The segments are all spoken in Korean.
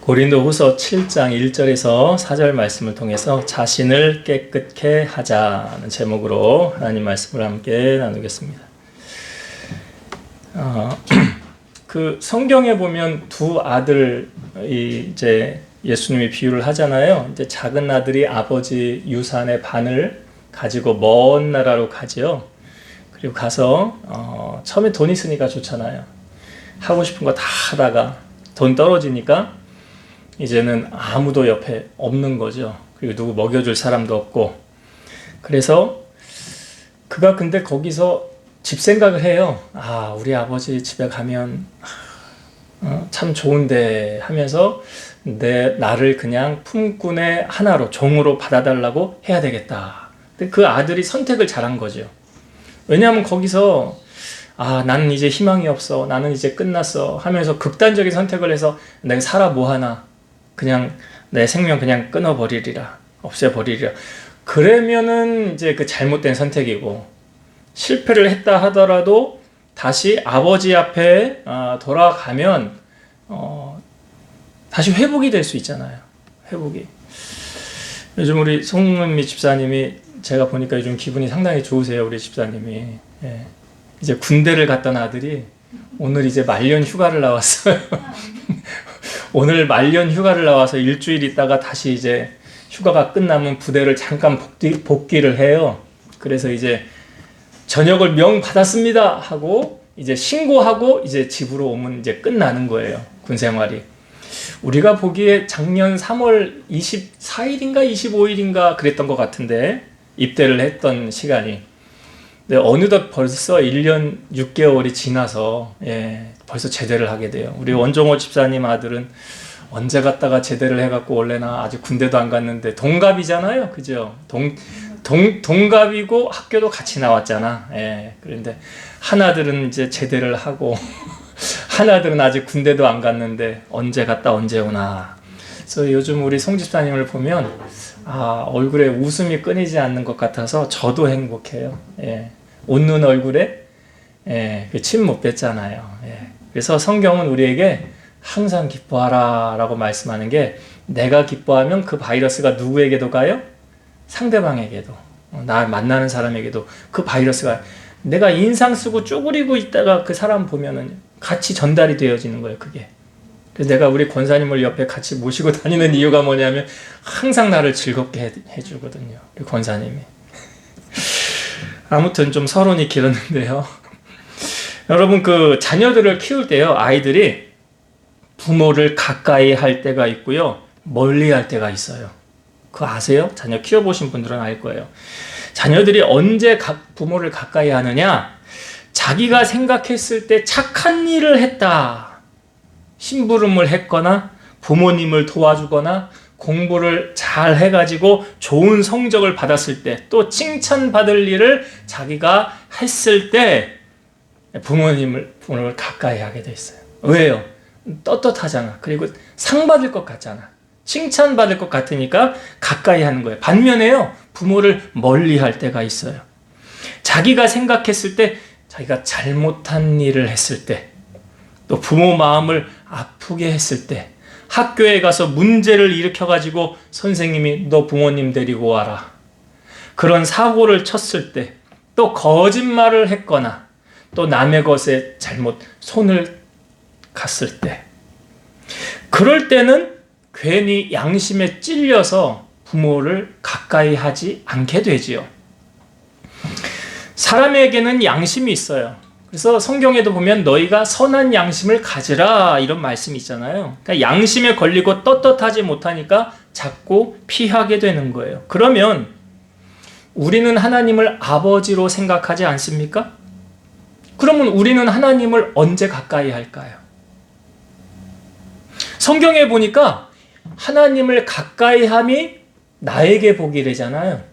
고린도후서 7장 1절에서 4절 말씀을 통해서 자신을 깨끗게 하자는 제목으로 하나님 말씀을 함께 나누겠습니다. 그 성경에 보면 두 아들이 이제 예수님이 비유를 하잖아요. 이제 작은 아들이 아버지 유산의 반을 가지고 먼 나라로 가지요. 그리고 가서 처음에 돈 있으니까 좋잖아요. 하고 싶은 거 다 하다가 돈 떨어지니까 이제는 아무도 옆에 없는 거죠. 그리고 누구 먹여줄 사람도 없고. 그래서 그가 근데 거기서 집 생각을 해요. 아, 우리 아버지 집에 가면 참 좋은데 하면서 나를 그냥 품꾼의 하나로 종으로 받아달라고 해야 되겠다. 근데 그 아들이 선택을 잘한 거죠. 왜냐하면 거기서 나는 이제 희망이 없어. 나는 이제 끝났어. 하면서 극단적인 선택을 해서 내가 살아 뭐하나. 그냥 내 생명 그냥 끊어버리리라. 없애버리리라. 그러면은 이제 그 잘못된 선택이고, 실패를 했다 하더라도 다시 아버지 앞에 돌아가면 다시 회복이 될 수 있잖아요. 회복이. 요즘 우리 송은미 집사님이 제가 보니까 요즘 기분이 상당히 좋으세요. 우리 집사님이. 예. 이제 군대를 갔던 아들이 오늘 이제 말년 휴가를 나왔어요. 오늘 말년 휴가를 나와서 일주일 있다가 다시 이제 휴가가 끝나면 부대를 잠깐 복귀를 해요. 그래서 이제 전역을 명 받았습니다 하고 이제 신고하고 이제 집으로 오면 이제 끝나는 거예요. 군 생활이. 우리가 보기에 작년 3월 24일인가 25일인가 그랬던 것 같은데 입대를 했던 시간이. 네, 어느덧 벌써 1년 6개월이 지나서 벌써 제대를 하게 돼요. 우리 원종호 집사님 아들은 언제 갔다가 제대를 해갖고 원래는 아직 군대도 안 갔는데 동갑이잖아요. 그죠? 동갑이고 학교도 같이 나왔잖아. 그런데 하나들은 이제 제대를 하고 하나들은 아직 군대도 안 갔는데 언제 갔다 언제 오나. 그래서 요즘 우리 송 집사님을 보면 얼굴에 웃음이 끊이지 않는 것 같아서 저도 행복해요. 웃는 얼굴에 침 못 뱉잖아요. 그래서 성경은 우리에게 항상 기뻐하라 라고 말씀하는 게, 내가 기뻐하면 그 바이러스가 누구에게도 가요? 상대방에게도, 나 만나는 사람에게도 그 바이러스가, 내가 인상 쓰고 쪼그리고 있다가 그 사람 보면은 같이 전달이 되어지는 거예요. 그게. 그래서 내가 우리 권사님을 옆에 같이 모시고 다니는 이유가 뭐냐면 항상 나를 즐겁게 해주거든요. 우리 권사님이. 아무튼 좀 서론이 길었는데요. 여러분, 그 자녀들을 키울 때요, 아이들이 부모를 가까이 할 때가 있고요, 멀리 할 때가 있어요. 그거 아세요? 자녀 키워보신 분들은 알 거예요. 자녀들이 언제 부모를 가까이 하느냐? 자기가 생각했을 때 착한 일을 했다. 심부름을 했거나 부모님을 도와주거나 공부를 잘 해가지고 좋은 성적을 받았을 때, 또 칭찬받을 일을 자기가 했을 때 부모를 가까이 하게 돼 있어요. 왜요? 떳떳하잖아. 그리고 상 받을 것 같잖아. 칭찬받을 것 같으니까 가까이 하는 거예요. 반면에요, 부모를 멀리 할 때가 있어요. 자기가 생각했을 때, 자기가 잘못한 일을 했을 때, 또 부모 마음을 아프게 했을 때, 학교에 가서 문제를 일으켜가지고 선생님이 너 부모님 데리고 와라, 그런 사고를 쳤을 때, 또 거짓말을 했거나 또 남의 것에 잘못 손을 갔을 때, 그럴 때는 괜히 양심에 찔려서 부모를 가까이 하지 않게 되지요. 사람에게는 양심이 있어요. 그래서 성경에도 보면 너희가 선한 양심을 가지라 이런 말씀이 있잖아요. 그러니까 양심에 걸리고 떳떳하지 못하니까 자꾸 피하게 되는 거예요. 그러면 우리는 하나님을 아버지로 생각하지 않습니까? 그러면 우리는 하나님을 언제 가까이 할까요? 성경에 보니까 하나님을 가까이 함이 나에게 복이 되잖아요.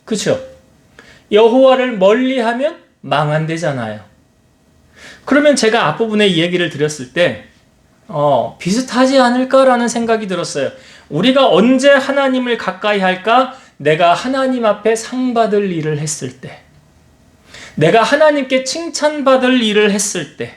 그렇죠? 여호와를 멀리하면 망한대잖아요. 그러면 제가 앞부분에 이 얘기를 드렸을 때 비슷하지 않을까라는 생각이 들었어요. 우리가 언제 하나님을 가까이 할까? 내가 하나님 앞에 상 받을 일을 했을 때, 내가 하나님께 칭찬받을 일을 했을 때,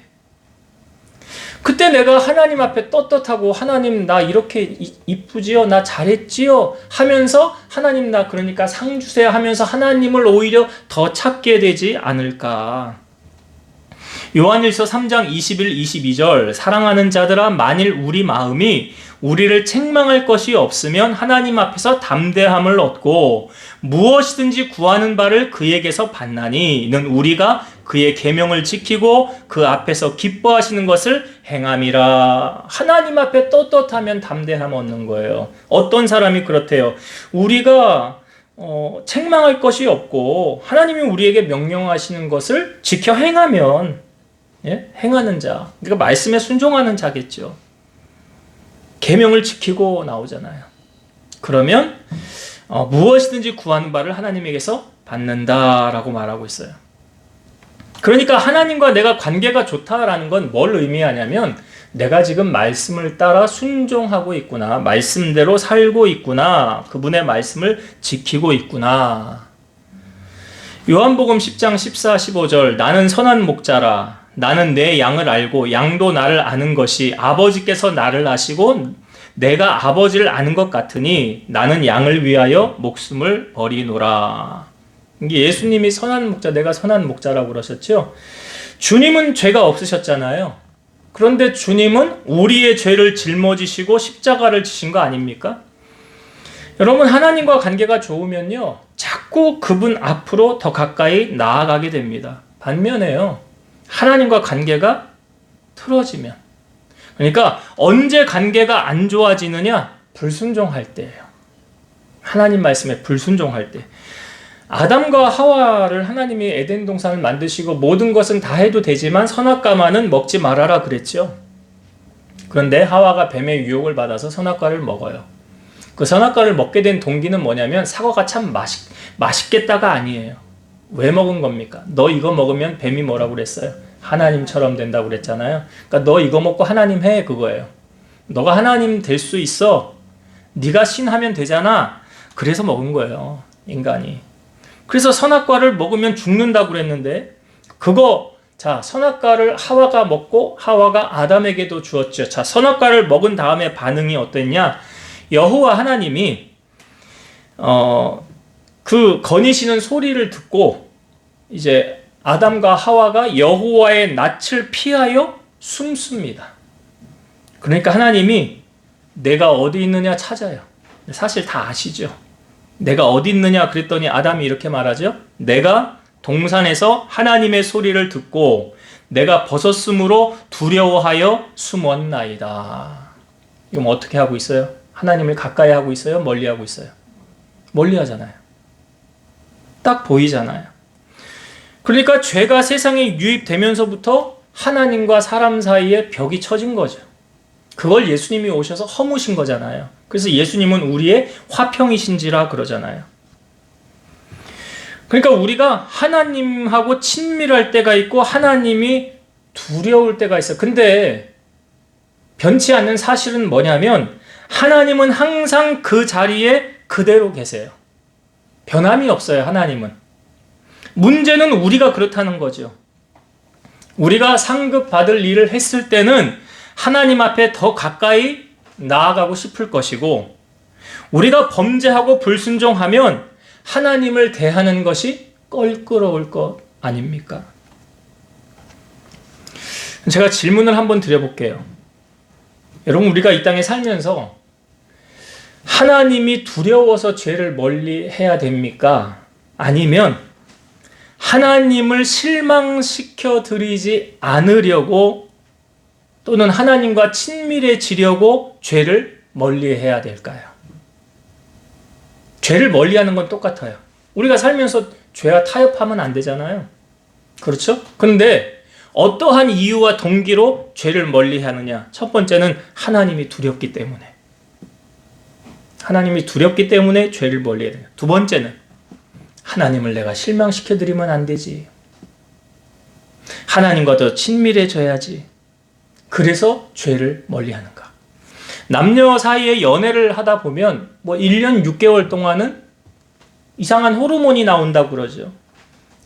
그때 내가 하나님 앞에 떳떳하고 하나님 나 이렇게 이쁘지요? 나 잘했지요? 하면서 하나님 나 그러니까 상 주세요 하면서 하나님을 오히려 더 찾게 되지 않을까. 요한일서 3장 21, 22절 사랑하는 자들아 만일 우리 마음이 우리를 책망할 것이 없으면 하나님 앞에서 담대함을 얻고 무엇이든지 구하는 바를 그에게서 받나니 이는 우리가 그의 계명을 지키고 그 앞에서 기뻐하시는 것을 행함이라. 하나님 앞에 떳떳하면 담대함 얻는 거예요. 어떤 사람이 그렇대요. 우리가 책망할 것이 없고 하나님이 우리에게 명령하시는 것을 지켜 행하면 행하는 자. 그러니까 말씀에 순종하는 자겠죠. 계명을 지키고 나오잖아요. 그러면 무엇이든지 구하는 바를 하나님에게서 받는다라고 말하고 있어요. 그러니까 하나님과 내가 관계가 좋다라는 건 뭘 의미하냐면 내가 지금 말씀을 따라 순종하고 있구나. 말씀대로 살고 있구나. 그분의 말씀을 지키고 있구나. 요한복음 10장 14, 15절 나는 선한 목자라. 나는 내 양을 알고 양도 나를 아는 것이 아버지께서 나를 아시고 내가 아버지를 아는 것 같으니 나는 양을 위하여 목숨을 버리노라. 이게 예수님이 선한 목자, 내가 선한 목자라고 그러셨죠. 주님은 죄가 없으셨잖아요. 그런데 주님은 우리의 죄를 짊어지시고 십자가를 지신 거 아닙니까? 여러분 하나님과 관계가 좋으면요 자꾸 그분 앞으로 더 가까이 나아가게 됩니다. 반면에요 하나님과 관계가 틀어지면, 그러니까 언제 관계가 안 좋아지느냐? 불순종할 때예요. 하나님 말씀에 불순종할 때. 아담과 하와를 하나님이 에덴 동산을 만드시고 모든 것은 다 해도 되지만 선악과만은 먹지 말아라 그랬죠. 그런데 하와가 뱀의 유혹을 받아서 선악과를 먹어요. 그 선악과를 먹게 된 동기는 뭐냐면 사과가 참 맛있겠다가 아니에요. 왜 먹은 겁니까? 너 이거 먹으면 뱀이 뭐라고 그랬어요? 하나님처럼 된다고 그랬잖아요. 그러니까 너 이거 먹고 하나님 해 그거예요. 너가 하나님 될 수 있어. 네가 신하면 되잖아. 그래서 먹은 거예요. 인간이. 그래서 선악과를 먹으면 죽는다고 그랬는데 자 선악과를 하와가 먹고 하와가 아담에게도 주었죠. 자 선악과를 먹은 다음에 반응이 어땠냐? 여호와 하나님이 그 거니시는 소리를 듣고 이제 아담과 하와가 여호와의 낯을 피하여 숨습니다. 그러니까 하나님이 내가 어디 있느냐 찾아요. 사실 다 아시죠. 내가 어디 있느냐 그랬더니 아담이 이렇게 말하죠. 내가 동산에서 하나님의 소리를 듣고 내가 벗었으므로 두려워하여 숨었나이다. 이건 어떻게 하고 있어요? 하나님을 가까이 하고 있어요? 멀리 하고 있어요? 멀리 하잖아요. 딱 보이잖아요. 그러니까 죄가 세상에 유입되면서부터 하나님과 사람 사이에 벽이 쳐진 거죠. 그걸 예수님이 오셔서 허무신 거잖아요. 그래서 예수님은 우리의 화평이신지라 그러잖아요. 그러니까 우리가 하나님하고 친밀할 때가 있고 하나님이 두려울 때가 있어요. 근데 변치 않는 사실은 뭐냐면 하나님은 항상 그 자리에 그대로 계세요. 변함이 없어요. 하나님은. 문제는 우리가 그렇다는 거죠. 우리가 상급받을 일을 했을 때는 하나님 앞에 더 가까이 나아가고 싶을 것이고 우리가 범죄하고 불순종하면 하나님을 대하는 것이 껄끄러울 것 아닙니까? 제가 질문을 한번 드려볼게요. 여러분 우리가 이 땅에 살면서 하나님이 두려워서 죄를 멀리 해야 됩니까? 아니면 하나님을 실망시켜 드리지 않으려고 또는 하나님과 친밀해지려고 죄를 멀리해야 될까요? 죄를 멀리하는 건 똑같아요. 우리가 살면서 죄와 타협하면 안 되잖아요. 그렇죠? 그런데 어떠한 이유와 동기로 죄를 멀리하느냐? 첫 번째는 하나님이 두렵기 때문에. 하나님이 두렵기 때문에 죄를 멀리해야 돼요. 두 번째는 하나님을 내가 실망시켜드리면 안 되지. 하나님과 더 친밀해져야지. 그래서 죄를 멀리하는가. 남녀 사이에 연애를 하다 보면 1년 6개월 동안은 이상한 호르몬이 나온다고 그러죠.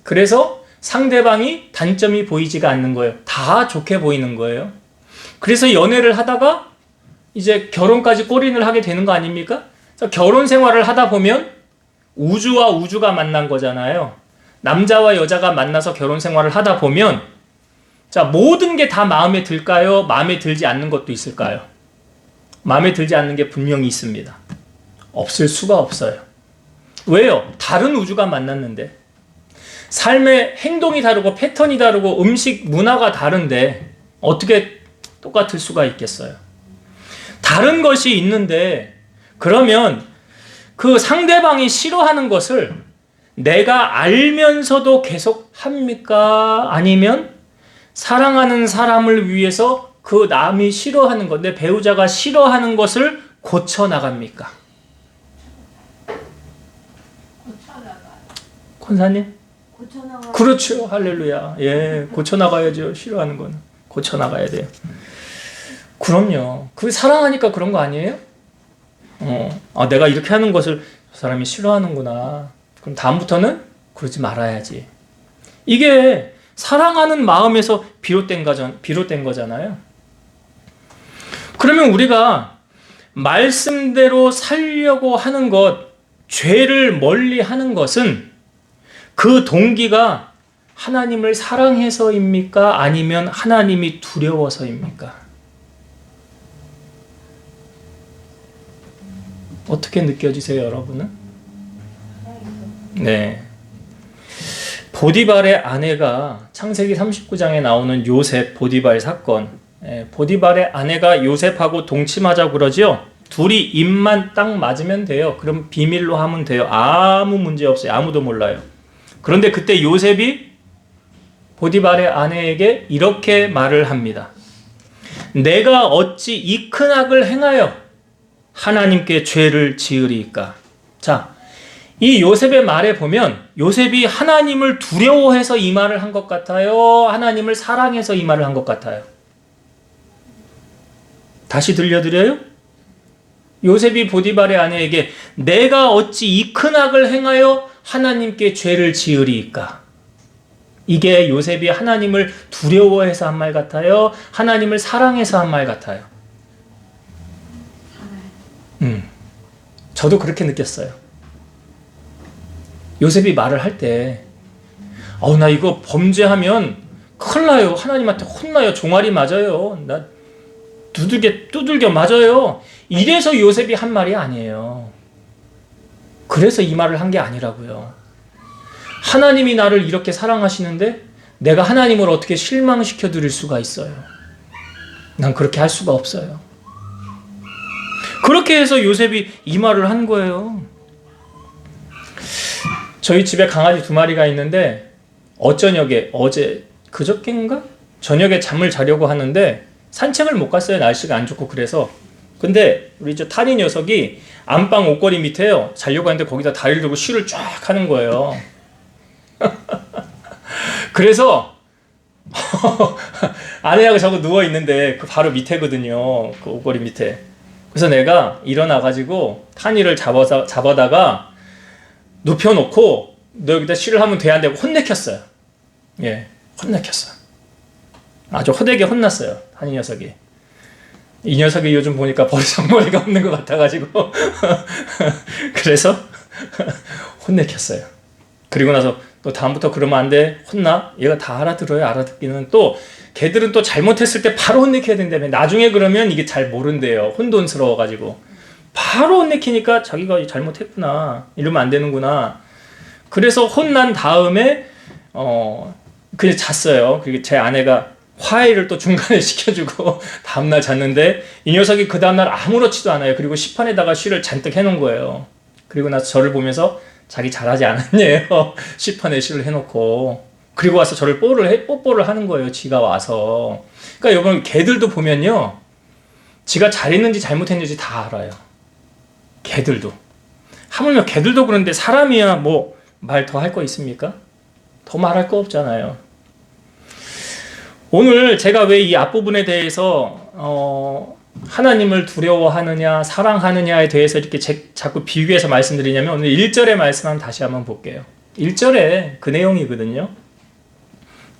그래서 상대방이 단점이 보이지가 않는 거예요. 다 좋게 보이는 거예요. 그래서 연애를 하다가 이제 결혼까지 골인을 하게 되는 거 아닙니까? 결혼 생활을 하다 보면 우주와 우주가 만난 거잖아요. 남자와 여자가 만나서 결혼 생활을 하다 보면 자, 모든 게 다 마음에 들까요? 마음에 들지 않는 것도 있을까요? 마음에 들지 않는 게 분명히 있습니다. 없을 수가 없어요. 왜요? 다른 우주가 만났는데. 삶의 행동이 다르고 패턴이 다르고 음식 문화가 다른데 어떻게 똑같을 수가 있겠어요? 다른 것이 있는데 그러면 그 상대방이 싫어하는 것을 내가 알면서도 계속 합니까? 아니면 사랑하는 사람을 위해서 그 남이 싫어하는 것, 내 배우자가 싫어하는 것을 고쳐나갑니까? 권사님? 고쳐나가요. 그렇죠. 할렐루야. 예, 고쳐나가야죠. 싫어하는 거는. 고쳐나가야 돼요. 그럼요. 그 사랑하니까 그런 거 아니에요? 내가 이렇게 하는 것을 저 사람이 싫어하는구나. 그럼 다음부터는 그러지 말아야지. 이게 사랑하는 마음에서 비롯된 거잖아요. 그러면 우리가 말씀대로 살려고 하는 것, 죄를 멀리 하는 것은 그 동기가 하나님을 사랑해서입니까? 아니면 하나님이 두려워서입니까? 어떻게 느껴지세요, 여러분은? 네. 보디발의 아내가 창세기 39장에 나오는 요셉 보디발 사건. 보디발의 아내가 요셉하고 동침하자고 그러죠. 둘이 입만 딱 맞으면 돼요. 그럼 비밀로 하면 돼요. 아무 문제 없어요. 아무도 몰라요. 그런데 그때 요셉이 보디발의 아내에게 이렇게 말을 합니다. 내가 어찌 이 큰 악을 행하여 하나님께 죄를 지으리이까? 자, 이 요셉의 말에 보면 요셉이 하나님을 두려워해서 이 말을 한 것 같아요? 하나님을 사랑해서 이 말을 한 것 같아요? 다시 들려드려요? 요셉이 보디발의 아내에게 내가 어찌 이 큰 악을 행하여 하나님께 죄를 지으리이까? 이게 요셉이 하나님을 두려워해서 한 말 같아요? 하나님을 사랑해서 한 말 같아요? 저도 그렇게 느꼈어요. 요셉이 말을 할 때, 나 이거 범죄하면 큰일 나요. 하나님한테 혼나요. 종아리 맞아요. 나 두들겨 맞아요. 이래서 요셉이 한 말이 아니에요. 그래서 이 말을 한 게 아니라고요. 하나님이 나를 이렇게 사랑하시는데 내가 하나님을 어떻게 실망시켜 드릴 수가 있어요? 난 그렇게 할 수가 없어요. 그렇게 해서 요셉이 이 말을 한 거예요. 저희 집에 강아지 2마리가 있는데 그저께인가? 저녁에 잠을 자려고 하는데 산책을 못 갔어요. 날씨가 안 좋고 그래서. 근데 우리 저 타니 녀석이 안방 옷걸이 밑에요. 자려고 하는데 거기다 다리를 들고 쉬를 쫙 하는 거예요. 그래서 아내하고 자고 누워 있는데 그 바로 밑에거든요. 그 옷걸이 밑에. 그래서 내가 일어나가지고 타니를 잡아다가 눕혀놓고 너 여기다 쉬를 하면 돼 안 되고 혼내켰어요. 예, 혼내켰어. 아주 호되게 혼났어요. 타니 녀석이. 이 녀석이 요즘 보니까 버리장머리가 없는 것 같아가지고 그래서 혼내켰어요. 그리고 나서 너 다음부터 그러면 안 돼. 혼나? 얘가 다 알아들어요. 알아듣기는. 또 걔들은 또 잘못했을 때 바로 혼내켜야 된다며. 나중에 그러면 이게 잘 모른대요. 혼돈스러워가지고. 바로 혼내키니까 자기가 잘못했구나. 이러면 안 되는구나. 그래서 혼난 다음에 그냥 잤어요. 그리고 제 아내가 화해를 또 중간에 시켜주고 다음날 잤는데 이 녀석이 그 다음날 아무렇지도 않아요. 그리고 시판에다가 쉬를 잔뜩 해놓은 거예요. 그리고 나서 저를 보면서 자기 잘하지 않았네요. 시판에 쉬를 해놓고. 그리고 와서 저를 뽀뽀를 하는 거예요. 지가 와서. 그러니까 여러분 개들도 보면요. 지가 잘했는지 잘못했는지 다 알아요. 개들도. 하물며 개들도 그런데 사람이야 뭐 말 더 할 거 있습니까? 더 말할 거 없잖아요. 오늘 제가 왜 이 앞부분에 대해서 하나님을 두려워하느냐 사랑하느냐에 대해서 이렇게 자꾸 비교해서 말씀드리냐면 오늘 1절의 말씀 다시 한번 볼게요. 1절에 그 내용이거든요.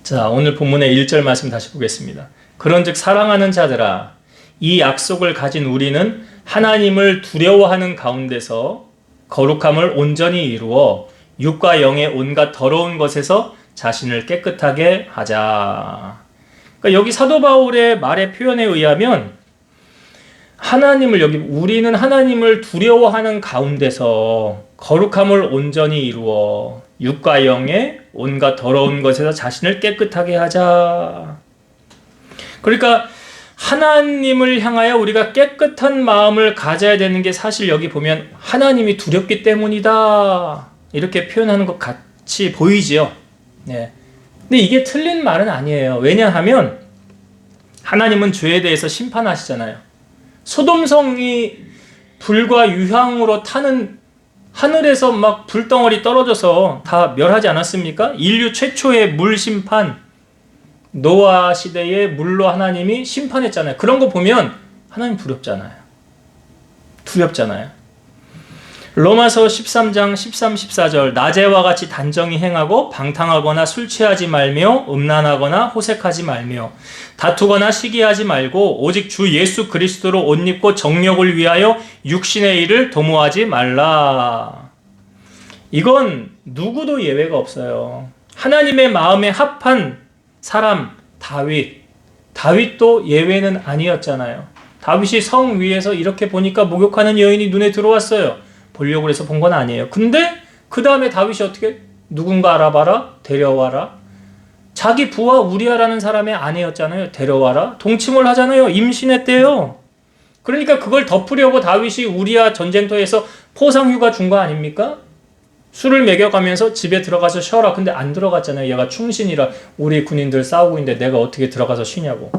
자, 오늘 본문의 1절 말씀 다시 보겠습니다. 그런즉 사랑하는 자들아, 이 약속을 가진 우리는 하나님을 두려워하는 가운데서 거룩함을 온전히 이루어 육과 영의 온갖 더러운 것에서 자신을 깨끗하게 하자. 그러니까 여기 사도 바울의 말의 표현에 의하면 하나님을, 여기 우리는 하나님을 두려워하는 가운데서 거룩함을 온전히 이루어 육과 영의 온갖 더러운 것에서 자신을 깨끗하게 하자. 그러니까 하나님을 향하여 우리가 깨끗한 마음을 가져야 되는 게 사실 여기 보면 하나님이 두렵기 때문이다, 이렇게 표현하는 것 같이 보이지요. 네. 근데 이게 틀린 말은 아니에요. 왜냐하면 하나님은 죄에 대해서 심판하시잖아요. 소돔성이 불과 유황으로 타는, 하늘에서 막 불덩어리 떨어져서 다 멸하지 않았습니까? 인류 최초의 물 심판, 노아 시대의 물로 하나님이 심판했잖아요. 그런 거 보면 하나님 두렵잖아요. 로마서 13장 13, 14절 낮에와 같이 단정히 행하고 방탕하거나 술 취하지 말며 음란하거나 호색하지 말며 다투거나 시기하지 말고 오직 주 예수 그리스도로 옷 입고 정욕을 위하여 육신의 일을 도모하지 말라. 이건 누구도 예외가 없어요. 하나님의 마음에 합한 사람 다윗도 예외는 아니었잖아요. 다윗이 성 위에서 이렇게 보니까 목욕하는 여인이 눈에 들어왔어요. 보려고 해서 본 건 아니에요. 근데 그 다음에 다윗이 어떻게, 누군가 알아봐라, 데려와라. 자기 부하 우리아라는 사람의 아내였잖아요. 데려와라. 동침을 하잖아요. 임신했대요. 그러니까 그걸 덮으려고 다윗이 우리아 전쟁터에서 포상휴가 준 거 아닙니까? 술을 먹여가면서 집에 들어가서 쉬어라. 근데 안 들어갔잖아요. 얘가 충신이라 우리 군인들 싸우고 있는데 내가 어떻게 들어가서 쉬냐고.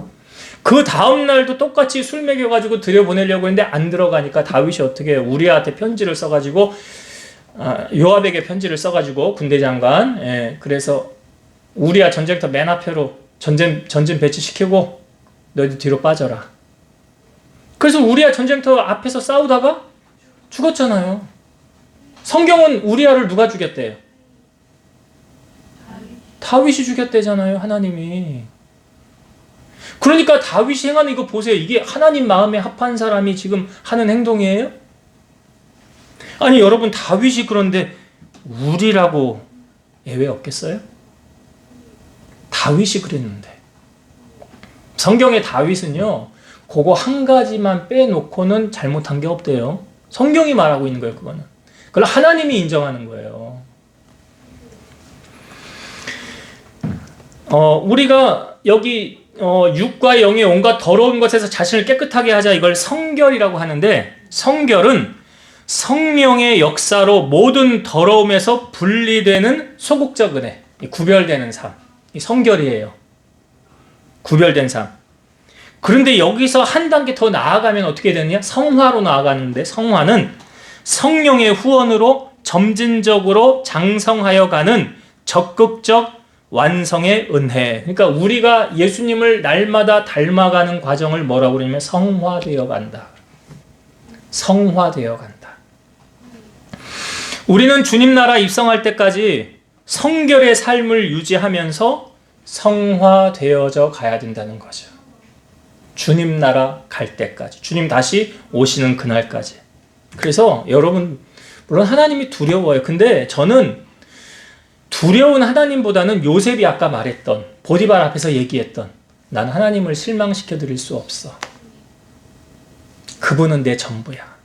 그 다음날도 똑같이 술 먹여가지고 들여보내려고 했는데 안 들어가니까 다윗이 어떻게 해요? 우리아한테 편지를 써가지고, 요압에게 편지를 써가지고 군대장관, 그래서 우리아 전쟁터 맨 앞으로 전진 배치시키고 너희들 뒤로 빠져라. 그래서 우리아 전쟁터 앞에서 싸우다가 죽었잖아요. 성경은 우리아를 누가 죽였대요? 다윗이 죽였대잖아요, 하나님이. 그러니까 다윗이 행하는 이거 보세요. 이게 하나님 마음에 합한 사람이 지금 하는 행동이에요? 아니 여러분, 다윗이 그런데 우리라고 예외 없겠어요? 다윗이 그랬는데. 성경의 다윗은요, 그거 한 가지만 빼놓고는 잘못한 게 없대요. 성경이 말하고 있는 거예요, 그거는. 그걸 하나님이 인정하는 거예요. 우리가 여기 육과 영의 온갖 더러운 것에서 자신을 깨끗하게 하자, 이걸 성결이라고 하는데, 성결은 성령의 역사로 모든 더러움에서 분리되는 소극적 은혜, 구별되는 삶, 이 성결이에요. 구별된 삶. 그런데 여기서 한 단계 더 나아가면 어떻게 되느냐? 성화로 나아가는데, 성화는 성령의 후원으로 점진적으로 장성하여 가는 적극적 완성의 은혜. 그러니까 우리가 예수님을 날마다 닮아가는 과정을 뭐라고 그러냐면 성화되어 간다. 성화되어 간다. 우리는 주님 나라 입성할 때까지 성결의 삶을 유지하면서 성화되어져 가야 된다는 거죠. 주님 나라 갈 때까지, 주님 다시 오시는 그날까지. 그래서 여러분, 물론 하나님이 두려워요. 근데 저는 두려운 하나님보다는 요셉이 아까 말했던, 보디발 앞에서 얘기했던, 난 하나님을 실망시켜 드릴 수 없어. 그분은 내 전부야.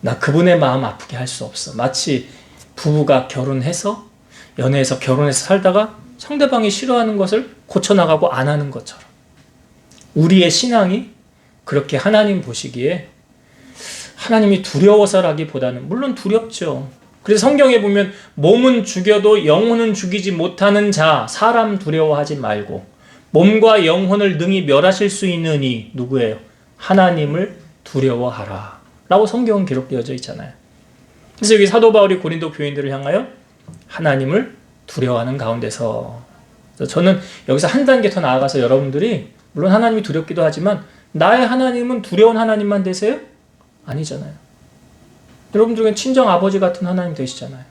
나 그분의 마음 아프게 할 수 없어. 마치 부부가 결혼해서, 연애해서 결혼해서 살다가 상대방이 싫어하는 것을 고쳐나가고 안 하는 것처럼. 우리의 신앙이 그렇게 하나님 보시기에 하나님이 두려워서라기보다는, 물론 두렵죠. 그래서 성경에 보면 몸은 죽여도 영혼은 죽이지 못하는 자, 사람 두려워하지 말고 몸과 영혼을 능히 멸하실 수 있는 이 누구예요? 하나님을 두려워하라 라고 성경은 기록되어져 있잖아요. 그래서 여기 사도 바울이 고린도 교인들을 향하여 하나님을 두려워하는 가운데서, 그래서 저는 여기서 한 단계 더 나아가서 여러분들이, 물론 하나님이 두렵기도 하지만 나의 하나님은 두려운 하나님만 되세요? 아니잖아요. 여러분들 중에 친정 아버지 같은 하나님 되시잖아요.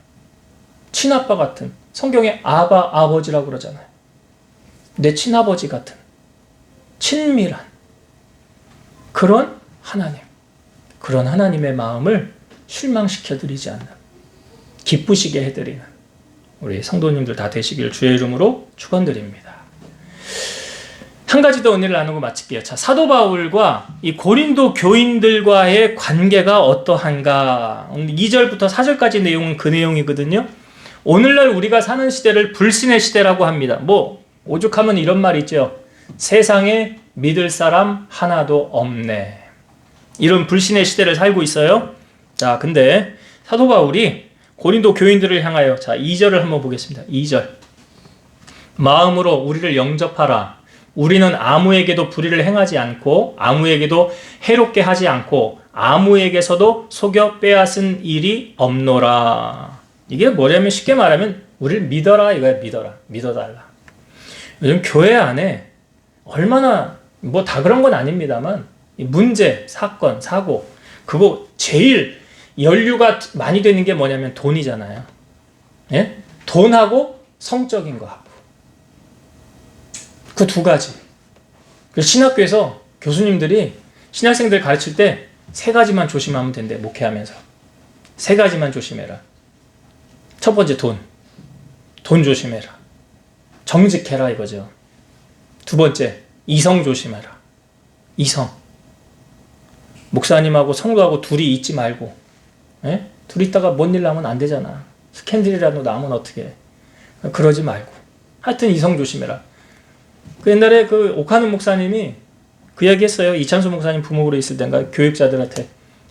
친아빠 같은, 성경에 아바 아버지라고 그러잖아요. 내 친아버지 같은. 친밀한 그런 하나님, 그런 하나님의 마음을 실망시켜드리지 않는, 기쁘시게 해드리는 우리 성도님들 다 되시길 주의 이름으로 축원드립니다. 한 가지 더 은혜를 나누고 마칠게요. 자, 사도 바울과 이 고린도 교인들과의 관계가 어떠한가? 2절부터 4절까지 내용은 그 내용이거든요. 오늘날 우리가 사는 시대를 불신의 시대라고 합니다. 뭐 오죽하면 이런 말 있죠. 세상에 믿을 사람 하나도 없네. 이런 불신의 시대를 살고 있어요. 자, 근데 사도 바울이 고린도 교인들을 향하여, 자, 2절을 한번 보겠습니다. 2절. 마음으로 우리를 영접하라. 우리는 아무에게도 불의를 행하지 않고 아무에게도 해롭게 하지 않고 아무에게서도 속여 빼앗은 일이 없노라. 이게 뭐냐면 쉽게 말하면 우리를 믿어라 이거야. 믿어달라. 요즘 교회 안에 얼마나 뭐 다 그런 건 아닙니다만 문제, 사건, 사고, 그거 제일 연류가 많이 되는 게 뭐냐면 돈이잖아요. 예? 돈하고 성적인 거 하고. 그 두 가지. 신학교에서 교수님들이 신학생들 가르칠 때 세 가지만 조심하면 된대. 목회하면서. 세 가지만 조심해라. 첫 번째 돈. 돈 조심해라. 정직해라 이거죠. 두 번째 이성 조심해라. 이성. 목사님하고 성도하고 둘이 있지 말고. 예? 둘이 있다가 뭔 일 나면 안 되잖아. 스캔들이라도 나면 어떻게 해. 그러지 말고. 하여튼 이성 조심해라. 그 옛날에 그 오카는 목사님이 그 이야기 했어요. 이찬수 목사님 부목으로 있을 때인가 교육자들한테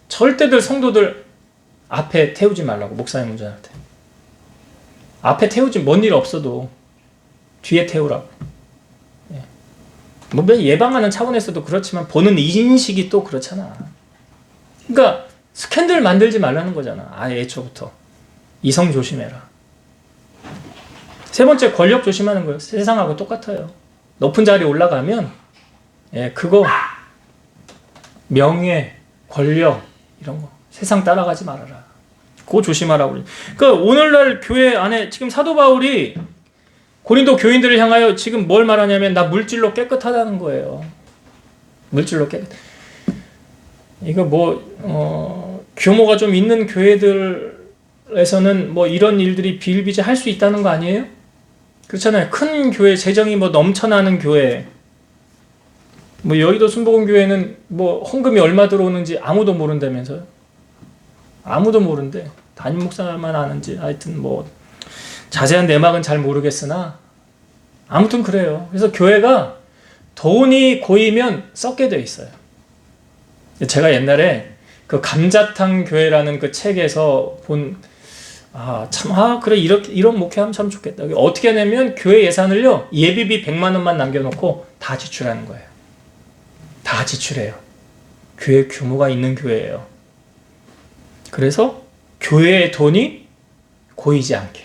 절대들 성도들 앞에 태우지 말라고. 목사님 운전할 때 앞에 태우지, 뭔 일 없어도 뒤에 태우라고. 예. 뭐 예방하는 차원에서도 그렇지만 보는 인식이 또 그렇잖아. 그러니까 스캔들 만들지 말라는 거잖아. 아예 애초부터. 이성 조심해라. 세 번째 권력 조심하는 거예요. 세상하고 똑같아요. 높은 자리에 올라가면 그거 명예, 권력 이런 거 세상 따라가지 말아라. 그거 조심하라고. 그러니까 오늘날 교회 안에 지금 사도 바울이 고린도 교인들을 향하여 지금 뭘 말하냐면 나 물질로 깨끗하다는 거예요. 물질로 깨끗. 이거 뭐 규모가 좀 있는 교회들에서는 뭐 이런 일들이 비일비재할 수 있다는 거 아니에요? 그렇잖아요. 큰 교회, 재정이 뭐 넘쳐나는 교회, 뭐 여의도 순복음교회는 뭐 헌금이 얼마 들어오는지 아무도 모른다면서요. 아무도 모른대. 담임 목사만 아는지. 하여튼 뭐 자세한 내막은 잘 모르겠으나 아무튼 그래요. 그래서 교회가 돈이 고이면 썩게 돼 있어요. 제가 옛날에 그 감자탕 교회라는 그 책에서 본 그래, 이런 목회하면 참 좋겠다. 어떻게 하냐면, 교회 예산을요, 예비비 100만 원만 남겨놓고 다 지출하는 거예요. 다 지출해요. 교회 규모가 있는 교회예요. 그래서 교회의 돈이 고이지 않게,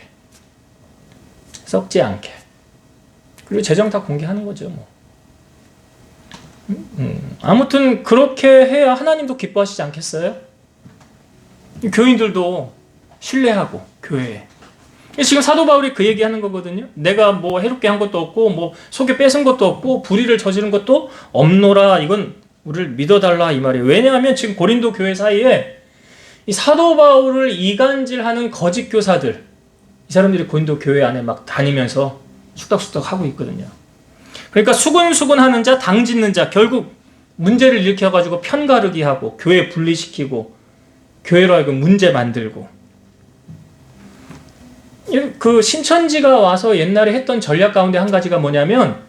썩지 않게. 그리고 재정 다 공개하는 거죠, 뭐. 아무튼 그렇게 해야 하나님도 기뻐하시지 않겠어요? 교인들도 신뢰하고 교회에. 지금 사도 바울이 그 얘기하는 거거든요. 내가 뭐 해롭게 한 것도 없고 뭐 속에 뺏은 것도 없고 불의를 저지른 것도 없노라. 이건 우리를 믿어달라 이 말이에요. 왜냐하면 지금 고린도 교회 사이에 이 사도 바울을 이간질하는 거짓 교사들, 이 사람들이 고린도 교회 안에 막 다니면서 숙닥숙닥 하고 있거든요. 그러니까 수군수군 하는 자, 당짓는 자, 결국 문제를 일으켜가지고 편가르기 하고 교회 분리시키고 교회로 하여금 문제 만들고. 그 신천지가 와서 옛날에 했던 전략 가운데 한 가지가 뭐냐면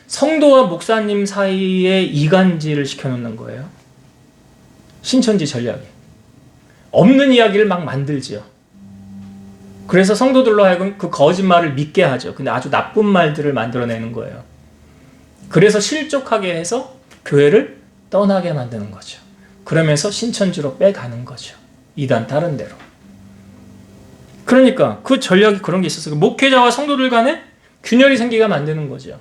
성도와 목사님 사이에 이간질을 시켜놓는 거예요. 신천지 전략이. 없는 이야기를 막 만들지요. 그래서 성도들로 하여금 그 거짓말을 믿게 하죠. 근데 아주 나쁜 말들을 만들어내는 거예요. 그래서 실족하게 해서 교회를 떠나게 만드는 거죠. 그러면서 신천지로 빼가는 거죠. 이단 다른 데로. 그러니까 그 전략이 그런 게 있었어요. 목회자와 성도들 간에 균열이 생기게 만드는 거죠.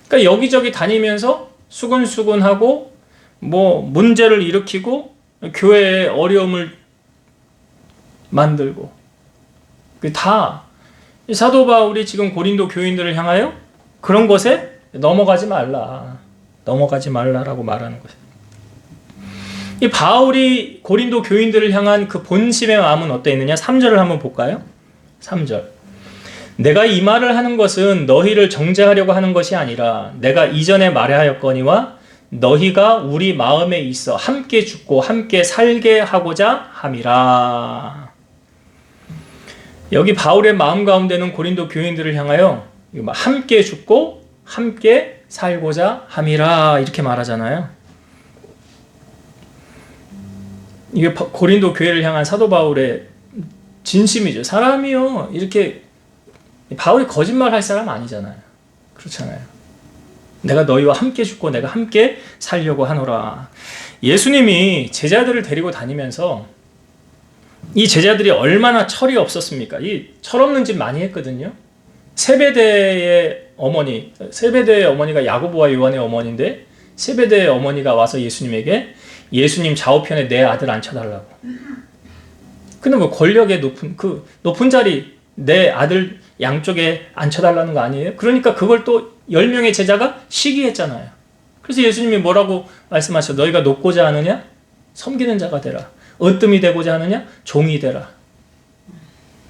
그러니까 여기저기 다니면서 수근수근하고 뭐 문제를 일으키고 교회에 어려움을 만들고. 다 사도 바울이 지금 고린도 교인들을 향하여 그런 것에 넘어가지 말라. 넘어가지 말라라고 말하는 거예요. 이 바울이 고린도 교인들을 향한 그 본심의 마음은 어떠했느냐? 3절을 한번 볼까요? 3절. 내가 이 말을 하는 것은 너희를 정죄하려고 하는 것이 아니라 내가 이전에 말하였거니와 너희가 우리 마음에 있어 함께 죽고 함께 살게 하고자 함이라. 여기 바울의 마음 가운데는 고린도 교인들을 향하여 함께 죽고 함께 살고자 함이라 이렇게 말하잖아요. 이게 고린도 교회를 향한 사도 바울의 진심이죠. 사람이요, 이렇게 바울이 거짓말할 사람 아니잖아요. 그렇잖아요. 내가 너희와 함께 죽고 내가 함께 살려고 하노라. 예수님이 제자들을 데리고 다니면서 이 제자들이 얼마나 철이 없었습니까? 이 철없는 짓 많이 했거든요. 세베대의 어머니가 야고보와 요한의 어머니인데 세베대의 어머니가 와서 예수님에게 예수님 좌우편에 내 아들 앉혀달라고. 근데 뭐 권력의 높은 자리 내 아들 양쪽에 앉혀달라는 거 아니에요? 그러니까 그걸 또 10명의 제자가 시기했잖아요. 그래서 예수님이 뭐라고 말씀하셔? 너희가 높고자 하느냐? 섬기는 자가 되라. 으뜸이 되고자 하느냐? 종이 되라.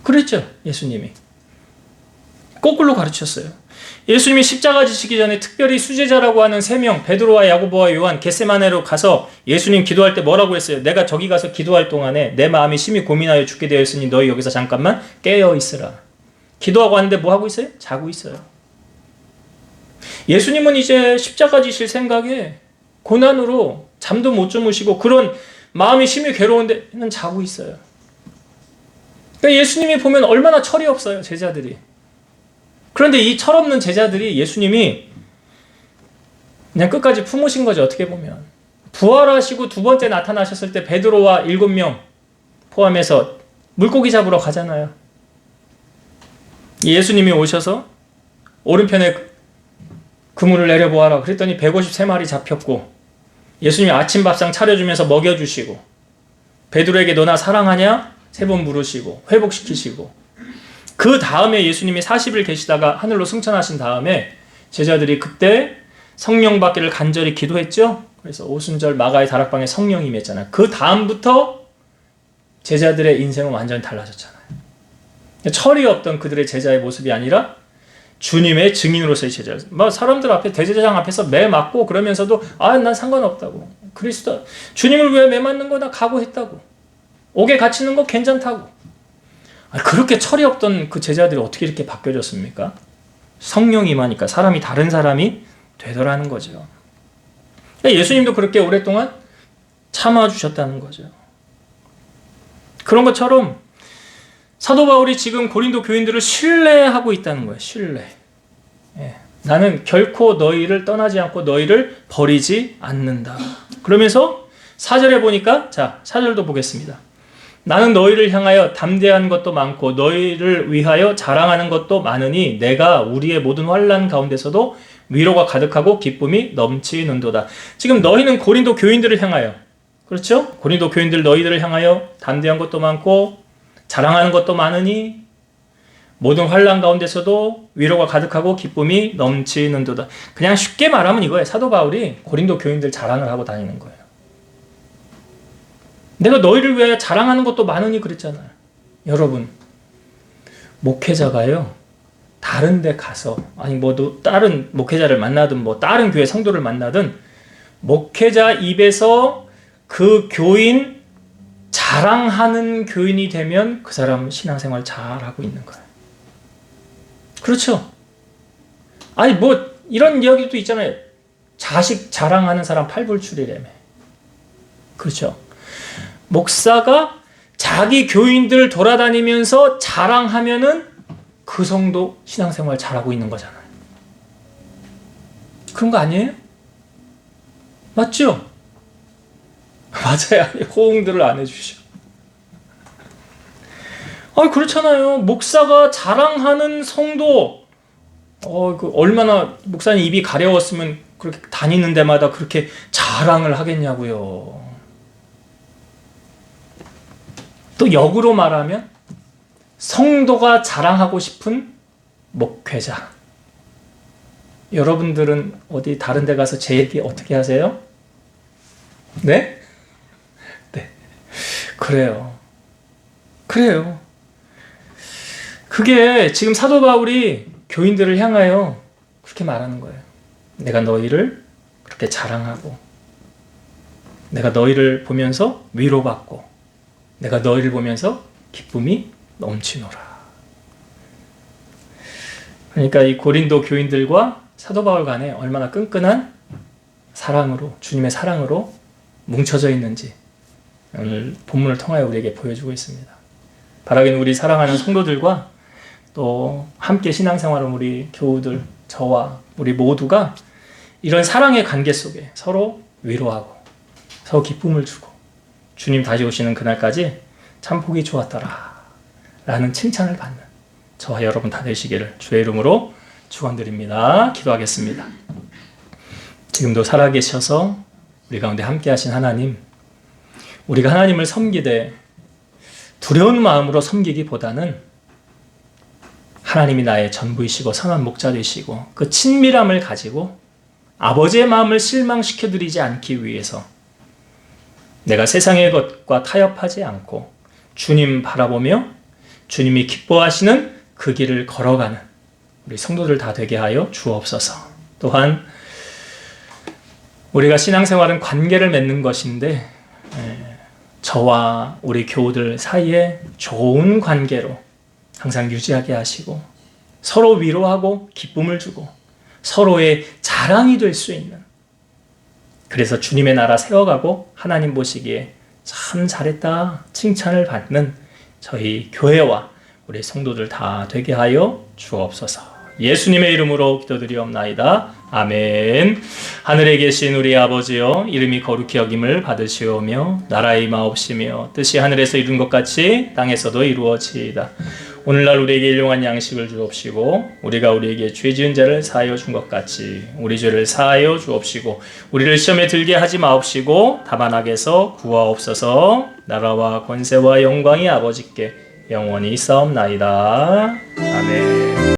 그랬죠, 예수님이. 거꾸로 가르쳤어요. 예수님이 십자가 지시기 전에 특별히 수제자라고 하는 3명, 베드로와 야고보와 요한, 겟세마네로 가서 예수님 기도할 때 뭐라고 했어요? 내가 저기 가서 기도할 동안에 내 마음이 심히 고민하여 죽게 되었으니 너희 여기서 잠깐만 깨어 있으라. 기도하고 하는데 뭐 하고 있어요? 자고 있어요. 예수님은 이제 십자가 지실 생각에 고난으로 잠도 못 주무시고 그런 마음이 심히 괴로운데는 자고 있어요. 그러니까 예수님이 보면 얼마나 철이 없어요, 제자들이. 그런데 이 철없는 제자들이 예수님이 그냥 끝까지 품으신 거죠, 어떻게 보면. 부활하시고 두 번째 나타나셨을 때 베드로와 7명 포함해서 물고기 잡으러 가잖아요. 예수님이 오셔서 오른편에 그물을 내려보아라 그랬더니 153마리 잡혔고 예수님이 아침밥상 차려주면서 먹여주시고 베드로에게 너나 사랑하냐? 3번 물으시고 회복시키시고 그 다음에 예수님이 40일 계시다가 하늘로 승천하신 다음에 제자들이 그때 성령 받기를 간절히 기도했죠. 그래서 오순절 마가의 다락방에 성령이 임했잖아요. 그 다음부터 제자들의 인생은 완전히 달라졌잖아요. 철이 없던 그들의 제자의 모습이 아니라 주님의 증인으로서의 제자. 막 사람들 앞에 대제사장 앞에서 매 맞고 그러면서도 난 상관없다고. 그리스도 주님을 위해 매 맞는 거 나 각오했다고. 옥에 갇히는 거 괜찮다고. 그렇게 철이 없던 그 제자들이 어떻게 이렇게 바뀌어졌습니까? 성령이 임하니까 사람이 다른 사람이 되더라는 거죠. 예수님도 그렇게 오랫동안 참아주셨다는 거죠. 그런 것처럼 사도 바울이 지금 고린도 교인들을 신뢰하고 있다는 거예요. 신뢰. 나는 결코 너희를 떠나지 않고 너희를 버리지 않는다. 그러면서 4절에 보니까 4절도 보겠습니다. 나는 너희를 향하여 담대한 것도 많고 너희를 위하여 자랑하는 것도 많으니 내가 우리의 모든 환난 가운데서도 위로가 가득하고 기쁨이 넘치는도다. 지금 너희는 고린도 교인들을 향하여, 그렇죠? 고린도 교인들 너희들을 향하여 담대한 것도 많고 자랑하는 것도 많으니 모든 환난 가운데서도 위로가 가득하고 기쁨이 넘치는도다. 그냥 쉽게 말하면 이거예요. 사도 바울이 고린도 교인들 자랑을 하고 다니는 거예요. 내가 너희를 위하여 자랑하는 것도 많으니 그랬잖아요. 여러분, 목회자가요, 다른 데 가서, 다른 목회자를 만나든, 다른 교회 성도를 만나든, 목회자 입에서 그 교인 자랑하는 교인이 되면 그 사람 신앙생활 잘하고 있는 거예요. 그렇죠? 이런 이야기도 있잖아요. 자식 자랑하는 사람 팔불출이라며. 그렇죠? 목사가 자기 교인들 돌아다니면서 자랑하면은 그 성도 신앙생활 잘하고 있는 거잖아요. 그런 거 아니에요? 맞죠? 맞아요. 호응들을 안 해주셔. 그렇잖아요. 목사가 자랑하는 성도, 얼마나 목사님 입이 가려웠으면 그렇게 다니는 데마다 그렇게 자랑을 하겠냐고요. 또 역으로 말하면 성도가 자랑하고 싶은 목회자. 여러분들은 어디 다른 데 가서 제 얘기 어떻게 하세요? 네? 네. 그래요. 그래요. 그게 지금 사도 바울이 교인들을 향하여 그렇게 말하는 거예요. 내가 너희를 그렇게 자랑하고, 내가 너희를 보면서 위로받고, 내가 너희를 보면서 기쁨이 넘치노라. 그러니까 이 고린도 교인들과 사도 바울 간에 얼마나 끈끈한 사랑으로, 주님의 사랑으로 뭉쳐져 있는지 오늘 본문을 통하여 우리에게 보여주고 있습니다. 바라기는 우리 사랑하는 성도들과 또 함께 신앙생활을 우리 교우들, 저와 우리 모두가 이런 사랑의 관계 속에 서로 위로하고 서로 기쁨을 주고 주님 다시 오시는 그날까지 참 보기 좋았더라 라는 칭찬을 받는 저와 여러분 다 되시기를 주의 이름으로 축원드립니다. 기도하겠습니다. 지금도 살아계셔서 우리 가운데 함께 하신 하나님, 우리가 하나님을 섬기되 두려운 마음으로 섬기기보다는 하나님이 나의 전부이시고 선한 목자 되시고 그 친밀함을 가지고 아버지의 마음을 실망시켜드리지 않기 위해서 내가 세상의 것과 타협하지 않고 주님 바라보며 주님이 기뻐하시는 그 길을 걸어가는 우리 성도들 다 되게 하여 주옵소서. 또한 우리가 신앙생활은 관계를 맺는 것인데 저와 우리 교우들 사이에 좋은 관계로 항상 유지하게 하시고 서로 위로하고 기쁨을 주고 서로의 자랑이 될 수 있는, 그래서 주님의 나라 세워가고 하나님 보시기에 참 잘했다 칭찬을 받는 저희 교회와 우리 성도들 다 되게 하여 주옵소서. 예수님의 이름으로 기도드리옵나이다. 아멘. 하늘에 계신 우리 아버지여, 이름이 거룩히 여김을 받으시오며 나라의 임하옵시며 뜻이 하늘에서 이룬 것 같이 땅에서도 이루어지이다. 오늘날 우리에게 일용할 양식을 주옵시고 우리가 우리에게 죄 지은 자를 사하여 준 것 같이 우리 죄를 사하여 주옵시고 우리를 시험에 들게 하지 마옵시고 다만 악에서 구하옵소서. 나라와 권세와 영광이 아버지께 영원히 있사옵나이다. 아멘.